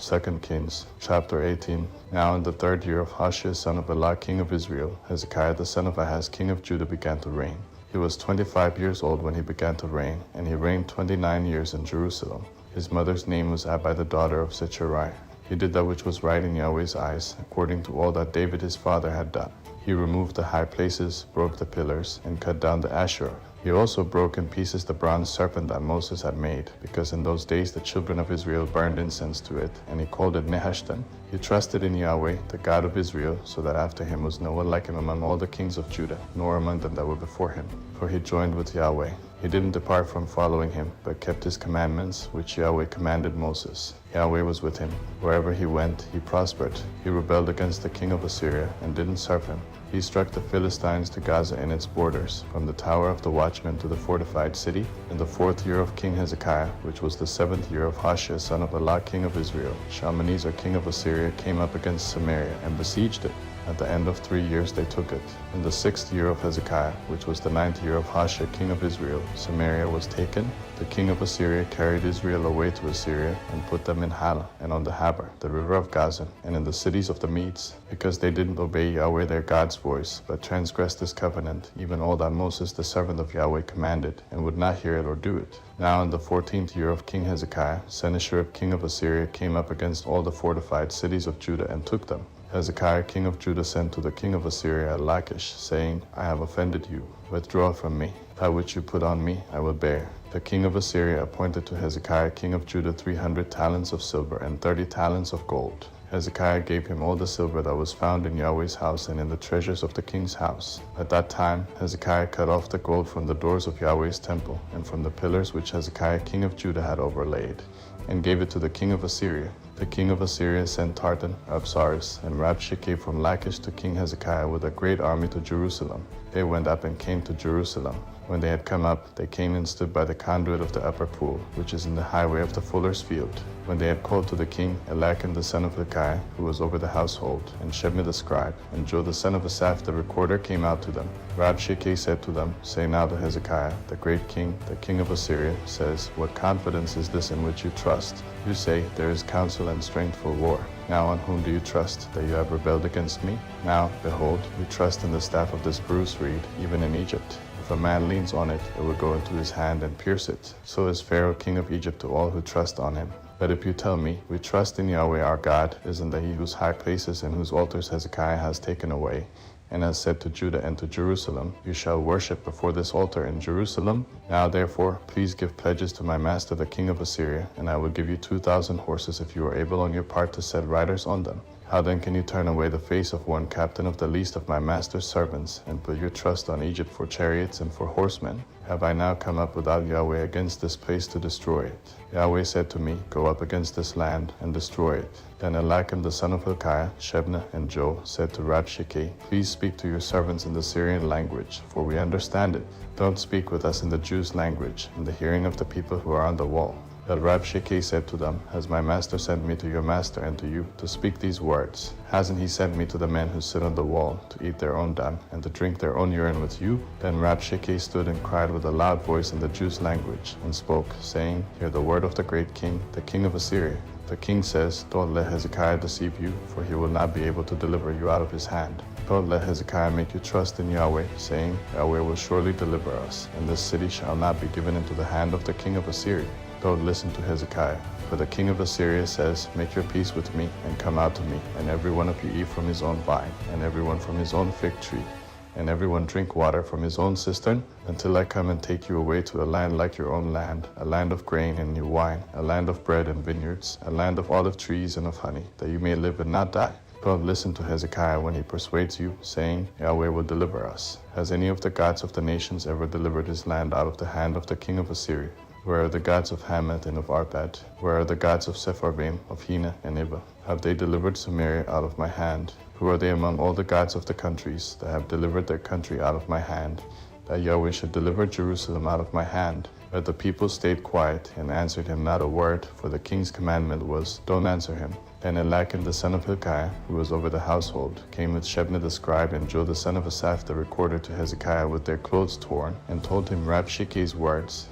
2 Kings, chapter 18. Now in the 3rd year of Hoshea son of Elah king of Israel, Hezekiah the son of Ahaz king of Judah began to reign. He was 25 years old when he began to reign, and he reigned 29 years in Jerusalem. His mother's name was Abi the daughter of Zechariah. He did that which was right in Yahweh's eyes, according to all that David his father had done. He removed the high places, broke the pillars, and cut down the Asherah. He also broke in pieces the bronze serpent that Moses had made, because in those days the children of Israel burned incense to it, and he called it Nehushtan. He trusted in Yahweh, the God of Israel, so that after him was no one like him among all the kings of Judah, nor among them that were before him. For he joined with Yahweh. He didn't depart from following him, but kept his commandments, which Yahweh commanded Moses. Yahweh was with him. Wherever he went, he prospered. He rebelled against the king of Assyria and didn't serve him. He struck the Philistines to Gaza and its borders, from the tower of the watchman to the fortified city. In the 4th year of King Hezekiah, which was the 7th year of Hoshea son of Elah king of Israel, Shalmaneser king of Assyria came up against Samaria and besieged it. At the end of 3 years they took it. In the 6th year of Hezekiah, which was the 9th year of Hoshea king of Israel, Samaria was taken. The king of Assyria carried Israel away to Assyria and put them in Hala and on the Haber, the river of Gazan, and in the cities of the Medes, because they didn't obey Yahweh their God's voice, but transgressed his covenant, even all that Moses the servant of Yahweh commanded, and would not hear it or do it. Now in the 14th year of King Hezekiah, Sennacherib king of Assyria came up against all the fortified cities of Judah and took them. Hezekiah king of Judah sent to the king of Assyria at Lachish, saying, I have offended you. Withdraw from me. That which you put on me I will bear. The king of Assyria appointed to Hezekiah king of Judah 300 talents of silver and 30 talents of gold. Hezekiah gave him all the silver that was found in Yahweh's house and in the treasures of the king's house. At that time Hezekiah cut off the gold from the doors of Yahweh's temple and from the pillars which Hezekiah king of Judah had overlaid, and gave it to the king of Assyria. The king of Assyria sent Tartan, Absaris, and Rabshakeh from Lachish to King Hezekiah with a great army to Jerusalem. They went up and came to Jerusalem. When they had come up, they came and stood by the conduit of the upper pool, which is in the highway of the fuller's field. When they had called to the king, Eliakim the son of Hilkiah, who was over the household, and Shebni the scribe, and Joe the son of Asaph the recorder came out to them. Rabshakeh said to them, Say now to Hezekiah, the great king, the king of Assyria, says, What confidence is this in which you trust? You say, There is counsel and strength for war. Now on whom do you trust, that you have rebelled against me? Now, behold, you trust in the staff of this bruised reed, even in Egypt. If a man leans on it, it will go into his hand and pierce it. So is Pharaoh king of Egypt to all who trust on him. But if you tell me, We trust in Yahweh our God, isn't that he whose high places and whose altars Hezekiah has taken away, and has said to Judah and to Jerusalem, You shall worship before this altar in Jerusalem? Now therefore, please give pledges to my master the king of Assyria, and I will give you 2,000 horses if you are able on your part to set riders on them. How then can you turn away the face of one captain of the least of my master's servants, and put your trust on Egypt for chariots and for horsemen? Have I now come up without Yahweh against this place to destroy it? Yahweh said to me, Go up against this land and destroy it. Then Eliakim the son of Hilkiah, Shebna, and Joe said to Rabshakeh, Please speak to your servants in the Syrian language, for we understand it. Don't speak with us in the Jews' language, in the hearing of the people who are on the wall. But Rabshakeh said to them, Has my master sent me to your master and to you to speak these words? Hasn't he sent me to the men who sit on the wall to eat their own dung and to drink their own urine with you? Then Rabshakeh stood and cried with a loud voice in the Jews' language and spoke, saying, Hear the word of the great king, the king of Assyria. The king says, Don't let Hezekiah deceive you, for he will not be able to deliver you out of his hand. Don't let Hezekiah make you trust in Yahweh, saying, Yahweh will surely deliver us, and this city shall not be given into the hand of the king of Assyria. Don't listen to Hezekiah, for the king of Assyria says, Make your peace with me, and come out to me, and every one of you eat from his own vine, and everyone from his own fig tree, and everyone drink water from his own cistern, until I come and take you away to a land like your own land, a land of grain and new wine, a land of bread and vineyards, a land of olive trees and of honey, that you may live and not die. Don't listen to Hezekiah when he persuades you, saying, Yahweh will deliver us. Has any of the gods of the nations ever delivered his land out of the hand of the king of Assyria? Where are the gods of Hamath and of Arpad? Where are the gods of Sepharvaim, of Hena and Iba? Have they delivered Samaria out of my hand? Who are they among all the gods of the countries that have delivered their country out of my hand, that Yahweh should deliver Jerusalem out of my hand? But the people stayed quiet and answered him not a word, for the king's commandment was, Don't answer him. And Eliakim the son of Hilkiah, who was over the household, came with Shebna the scribe and Joe the son of Asaph the recorder to Hezekiah with their clothes torn, and told him Rabshakeh's words.